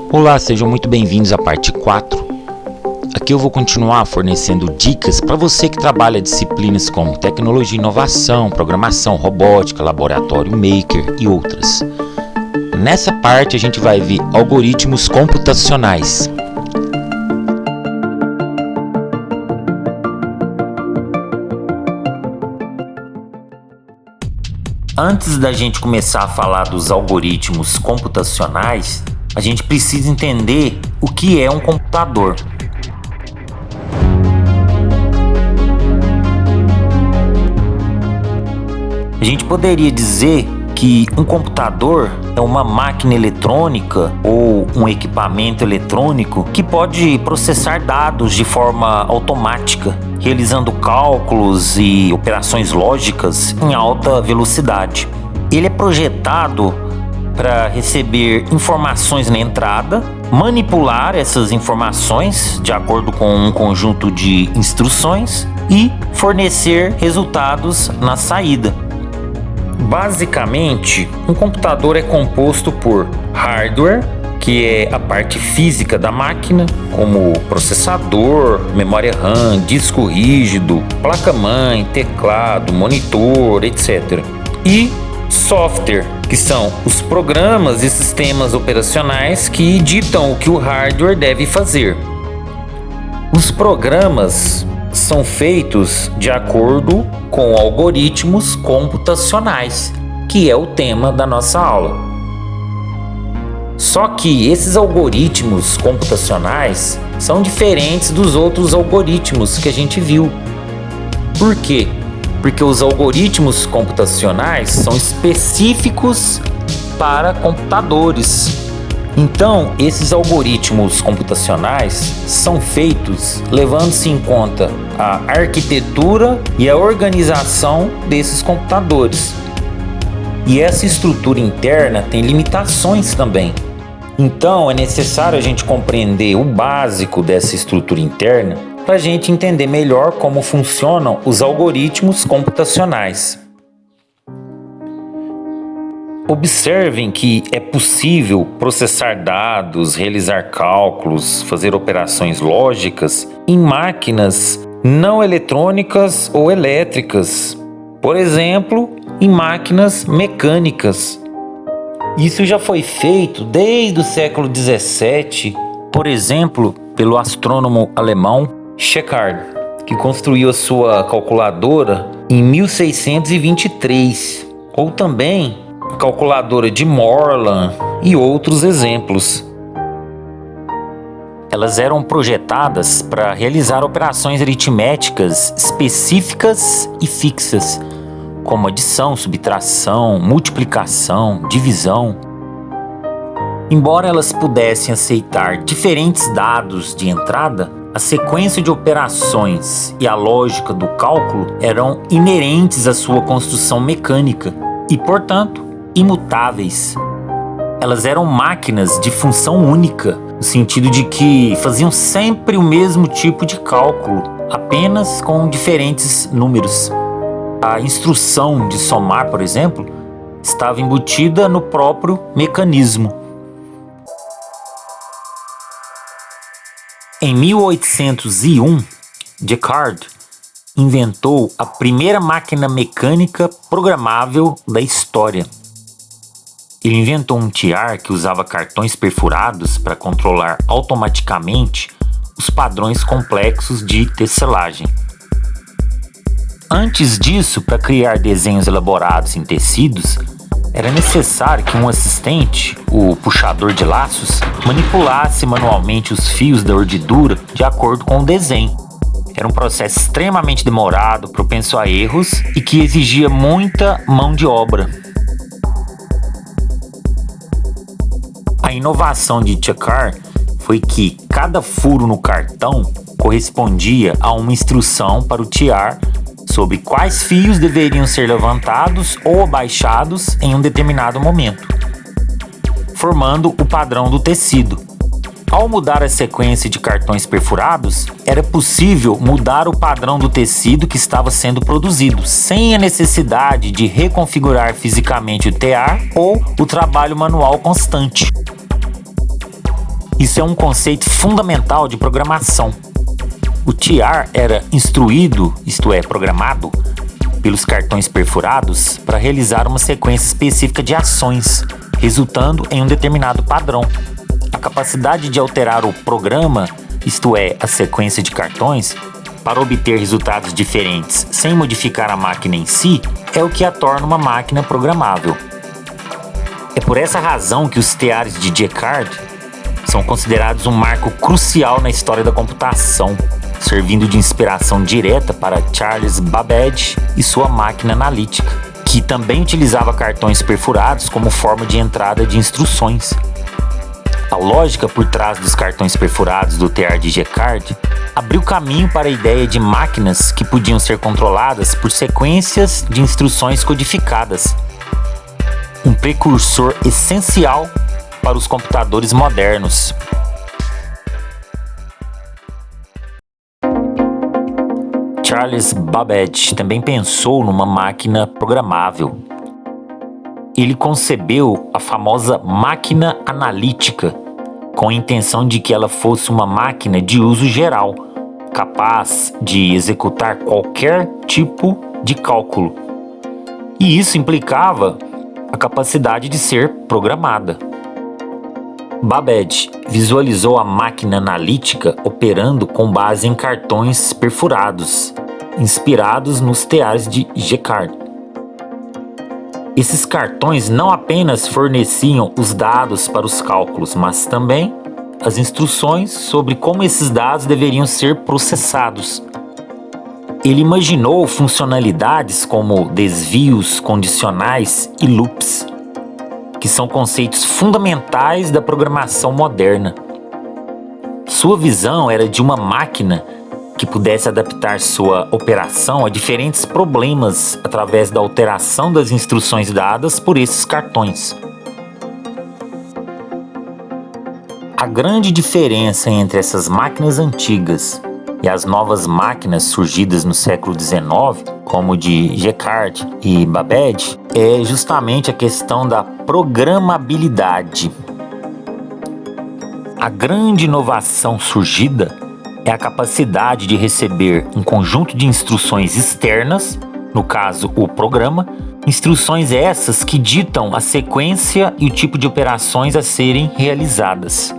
Olá, sejam muito bem-vindos à parte 4. Aqui eu vou continuar fornecendo dicas para você que trabalha disciplinas como tecnologia e inovação, programação, robótica, laboratório maker e outras. Nessa parte a gente vai ver algoritmos computacionais. Antes da gente começar a falar dos algoritmos computacionais, a gente precisa entender o que é um computador. A gente poderia dizer que um computador é uma máquina eletrônica ou um equipamento eletrônico que pode processar dados de forma automática, realizando cálculos e operações lógicas em alta velocidade. Ele é projetado para receber informações na entrada, manipular essas informações de acordo com um conjunto de instruções e fornecer resultados na saída. Basicamente, um computador é composto por hardware, que é a parte física da máquina, como processador, memória RAM, disco rígido, placa-mãe, teclado, monitor, etc. E software, que são os programas e sistemas operacionais que ditam o que o hardware deve fazer. Os programas são feitos de acordo com algoritmos computacionais, que é o tema da nossa aula. Só que esses algoritmos computacionais são diferentes dos outros algoritmos que a gente viu. Por quê? Porque os algoritmos computacionais são específicos para computadores. Então, esses algoritmos computacionais são feitos levando-se em conta a arquitetura e a organização desses computadores. E essa estrutura interna tem limitações também. Então, é necessário a gente compreender o básico dessa estrutura interna para a gente entender melhor como funcionam os algoritmos computacionais. Observem que é possível processar dados, realizar cálculos, fazer operações lógicas em máquinas não eletrônicas ou elétricas, por exemplo, em máquinas mecânicas. Isso já foi feito desde o século XVII, por exemplo, pelo astrônomo alemão Shepard, que construiu a sua calculadora em 1623, ou também a calculadora de Morland e outros exemplos. Elas eram projetadas para realizar operações aritméticas específicas e fixas, como adição, subtração, multiplicação, divisão. Embora elas pudessem aceitar diferentes dados de entrada, a sequência de operações e a lógica do cálculo eram inerentes à sua construção mecânica e, portanto, imutáveis. Elas eram máquinas de função única, no sentido de que faziam sempre o mesmo tipo de cálculo, apenas com diferentes números. A instrução de somar, por exemplo, estava embutida no próprio mecanismo. Em 1801, Descartes inventou a primeira máquina mecânica programável da história. Ele inventou um tiar que usava cartões perfurados para controlar automaticamente os padrões complexos de tecelagem. Antes disso, para criar desenhos elaborados em tecidos, era necessário que um assistente, o puxador de laços, manipulasse manualmente os fios da urdidura de acordo com o desenho. Era um processo extremamente demorado, propenso a erros e que exigia muita mão de obra. A inovação de Descartes foi que cada furo no cartão correspondia a uma instrução para o tiar sobre quais fios deveriam ser levantados ou abaixados em um determinado momento, formando o padrão do tecido. Ao mudar a sequência de cartões perfurados, era possível mudar o padrão do tecido que estava sendo produzido, sem a necessidade de reconfigurar fisicamente o tear ou o trabalho manual constante. Isso é um conceito fundamental de programação. O TR era instruído, isto é, programado, pelos cartões perfurados para realizar uma sequência específica de ações, resultando em um determinado padrão. A capacidade de alterar o programa, isto é, a sequência de cartões, para obter resultados diferentes sem modificar a máquina em si, é o que a torna uma máquina programável. É por essa razão que os TRs de Jacquard são considerados um marco crucial na história da computação, servindo de inspiração direta para Charles Babbage e sua máquina analítica, que também utilizava cartões perfurados como forma de entrada de instruções. A lógica por trás dos cartões perfurados do TR de Jacquard abriu caminho para a ideia de máquinas que podiam ser controladas por sequências de instruções codificadas, um precursor essencial para os computadores modernos. Charles Babbage também pensou numa máquina programável. Ele concebeu a famosa máquina analítica, com a intenção de que ela fosse uma máquina de uso geral, capaz de executar qualquer tipo de cálculo. E isso implicava a capacidade de ser programada. Babbage visualizou a máquina analítica operando com base em cartões perfurados, inspirados nos TRs de Jacquard. Esses cartões não apenas forneciam os dados para os cálculos, mas também as instruções sobre como esses dados deveriam ser processados. Ele imaginou funcionalidades como desvios condicionais e loops, que são conceitos fundamentais da programação moderna. Sua visão era de uma máquina que pudesse adaptar sua operação a diferentes problemas através da alteração das instruções dadas por esses cartões. A grande diferença entre essas máquinas antigas e as novas máquinas surgidas no século XIX, como de Jacquard e Babbage, é justamente a questão da programabilidade. A grande inovação surgida é a capacidade de receber um conjunto de instruções externas, no caso o programa, instruções essas que ditam a sequência e o tipo de operações a serem realizadas.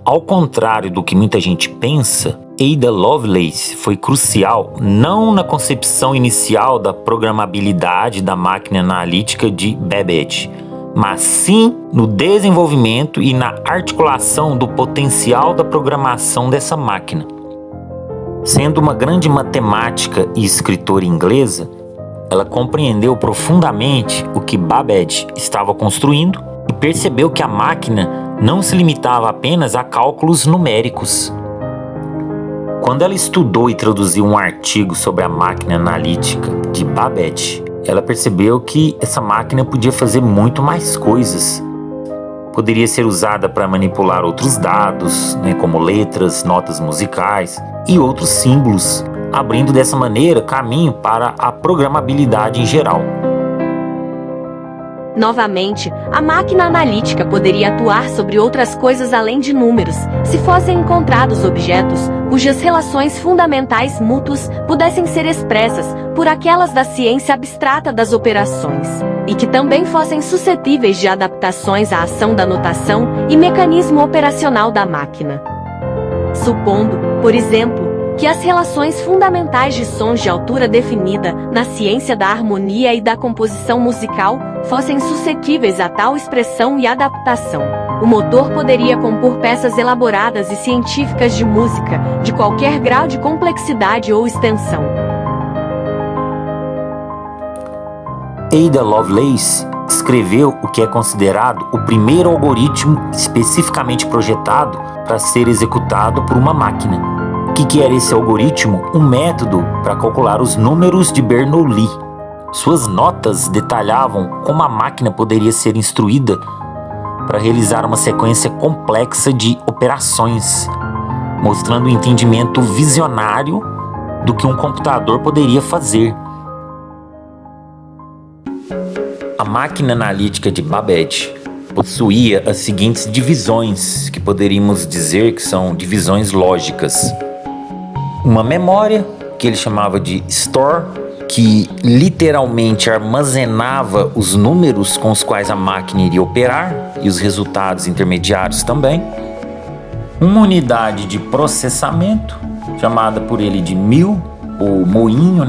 Ao contrário do que muita gente pensa, Ada Lovelace foi crucial não na concepção inicial da programabilidade da máquina analítica de Babbage, mas sim no desenvolvimento e na articulação do potencial da programação dessa máquina. Sendo uma grande matemática e escritora inglesa, ela compreendeu profundamente o que Babbage estava construindo e percebeu que a máquina não se limitava apenas a cálculos numéricos. Quando ela estudou e traduziu um artigo sobre a máquina analítica de Babbage, ela percebeu que essa máquina podia fazer muito mais coisas. Poderia ser usada para manipular outros dados, como letras, notas musicais e outros símbolos, abrindo dessa maneira caminho para a programabilidade em geral. Novamente, a máquina analítica poderia atuar sobre outras coisas além de números, se fossem encontrados objetos cujas relações fundamentais mútuas pudessem ser expressas por aquelas da ciência abstrata das operações, e que também fossem suscetíveis de adaptações à ação da notação e mecanismo operacional da máquina. Supondo, por exemplo, que as relações fundamentais de sons de altura definida na ciência da harmonia e da composição musical fossem suscetíveis a tal expressão e adaptação, o motor poderia compor peças elaboradas e científicas de música, de qualquer grau de complexidade ou extensão. Ada Lovelace escreveu o que é considerado o primeiro algoritmo especificamente projetado para ser executado por uma máquina. O que era esse algoritmo? Um método para calcular os números de Bernoulli. Suas notas detalhavam como a máquina poderia ser instruída para realizar uma sequência complexa de operações, mostrando um entendimento visionário do que um computador poderia fazer. A máquina analítica de Babbage possuía as seguintes divisões, que poderíamos dizer que são divisões lógicas. Uma memória, que ele chamava de store, que literalmente armazenava os números com os quais a máquina iria operar e os resultados intermediários também. Uma unidade de processamento, chamada por ele de mill, ou moinho,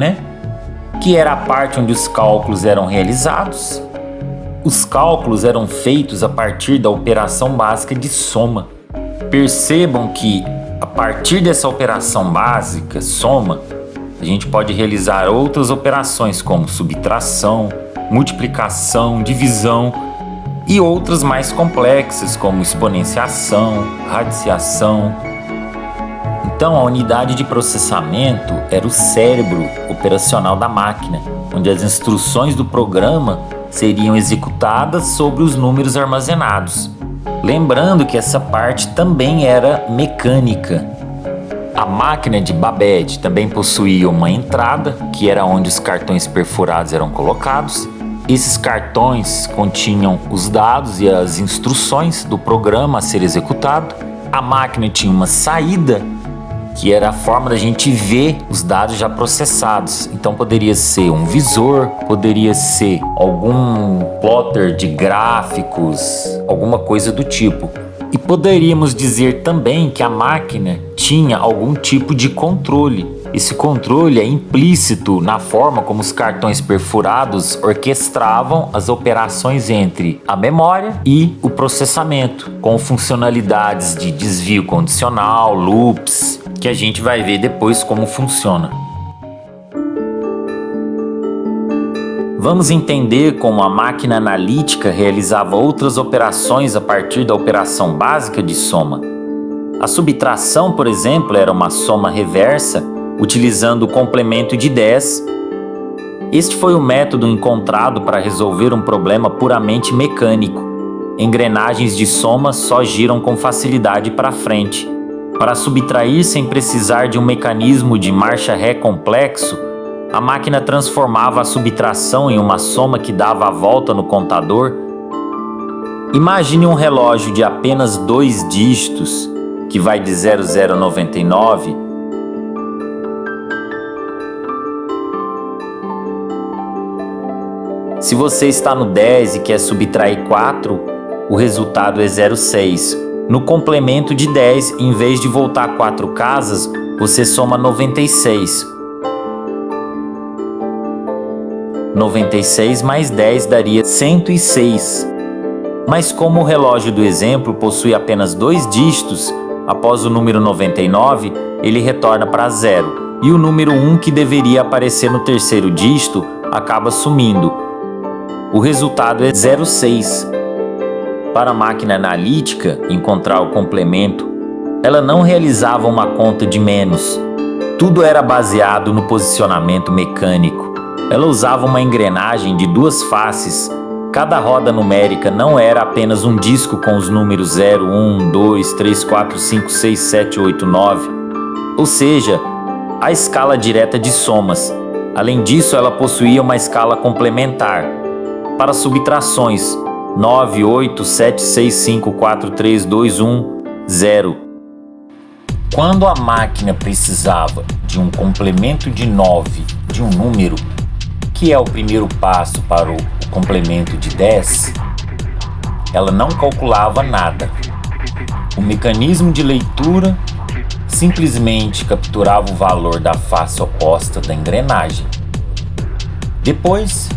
que era a parte onde os cálculos eram realizados. Os cálculos eram feitos a partir da operação básica de soma. Percebam que, a partir dessa operação básica, soma, a gente pode realizar outras operações como subtração, multiplicação, divisão e outras mais complexas como exponenciação, radiciação. Então, a unidade de processamento era o cérebro operacional da máquina, onde as instruções do programa seriam executadas sobre os números armazenados. Lembrando que essa parte também era mecânica. A máquina de Babbage também possuía uma entrada, que era onde os cartões perfurados eram colocados. Esses cartões continham os dados e as instruções do programa a ser executado. A máquina tinha uma saída, que era a forma da gente ver os dados já processados. Então poderia ser um visor, poderia ser algum plotter de gráficos, alguma coisa do tipo. E poderíamos dizer também que a máquina tinha algum tipo de controle. Esse controle é implícito na forma como os cartões perfurados orquestravam as operações entre a memória e o processamento, com funcionalidades de desvio condicional, loops, que a gente vai ver depois como funciona. Vamos entender como a máquina analítica realizava outras operações a partir da operação básica de soma. A subtração, por exemplo, era uma soma reversa utilizando o complemento de 10. Este foi o método encontrado para resolver um problema puramente mecânico. Engrenagens de soma só giram com facilidade para frente. Para subtrair sem precisar de um mecanismo de marcha ré complexo, a máquina transformava a subtração em uma soma que dava a volta no contador. Imagine um relógio de apenas 2 dígitos, que vai de 00 a 99. Se você está no 10 e quer subtrair 4, o resultado é 0,6. No complemento de 10, em vez de voltar 4 casas, você soma 96. 96 mais 10 daria 106. Mas como o relógio do exemplo possui apenas 2 dígitos, após o número 99, ele retorna para 0. E o número 1, que deveria aparecer no terceiro dígito, acaba sumindo. O resultado é 0,6. Para a máquina analítica encontrar o complemento, ela não realizava uma conta de menos. Tudo era baseado no posicionamento mecânico. Ela usava uma engrenagem de 2 faces. Cada roda numérica não era apenas um disco com os números 0, 1, 2, 3, 4, 5, 6, 7, 8, 9. Ou seja, a escala direta de somas. Além disso, ela possuía uma escala complementar. Para subtrações, 9, 8, 7, 6, 5, 4, 3, 2, 1, 0. Quando a máquina precisava de um complemento de 9 de um número, que é o primeiro passo para o complemento de 10, ela não calculava nada. O mecanismo de leitura simplesmente capturava o valor da face oposta da engrenagem. Depois,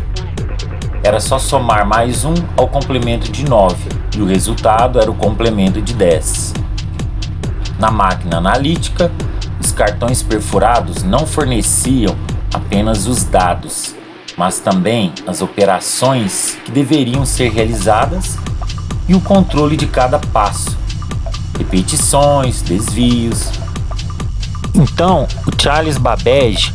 era só somar mais 1 ao complemento de 9 e o resultado era o complemento de 10. Na máquina analítica, os cartões perfurados não forneciam apenas os dados, mas também as operações que deveriam ser realizadas e o controle de cada passo, repetições, desvios. Então, o Charles Babbage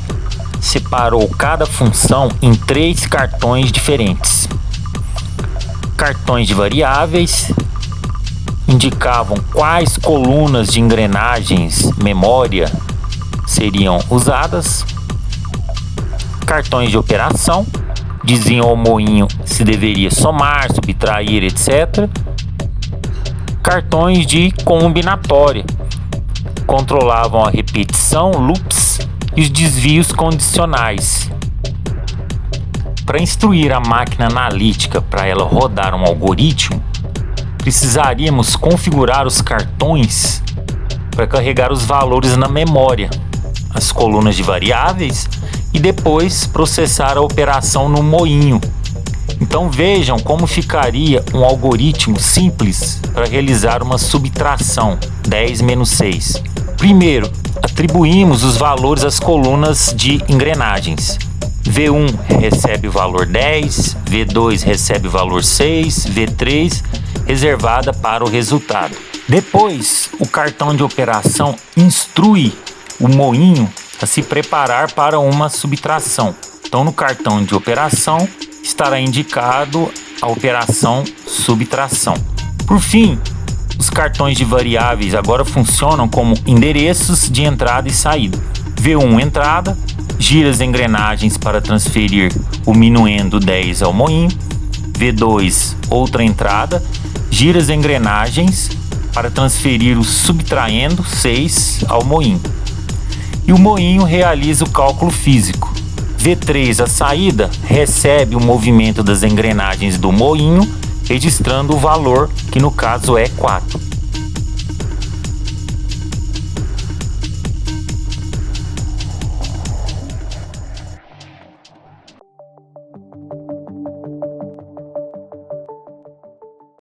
separou cada função em 3 cartões diferentes. Cartões de variáveis indicavam quais colunas de engrenagens memória seriam usadas. Cartões de operação diziam ao moinho se deveria somar, subtrair, etc. cartões de combinatória. Controlavam a repetição, loops e os desvios condicionais. Para instruir a máquina analítica para ela rodar um algoritmo, precisaríamos configurar os cartões para carregar os valores na memória, as colunas de variáveis e depois processar a operação no moinho. Então vejam como ficaria um algoritmo simples para realizar uma subtração 10 menos 6. Primeiro, atribuímos os valores às colunas de engrenagens. V1 recebe o valor 10, V2 recebe o valor 6, V3 reservada para o resultado. Depois, o cartão de operação instrui o moinho a se preparar para uma subtração. Então, no cartão de operação estará indicado a operação subtração. Por fim, os cartões de variáveis agora funcionam como endereços de entrada e saída. V1 entrada, gira as engrenagens para transferir o minuendo 10 ao moinho. V2 outra entrada, gira as engrenagens para transferir o subtraendo 6 ao moinho. E o moinho realiza o cálculo físico. V3, a saída, recebe o movimento das engrenagens do moinho, registrando o valor, que no caso é 4.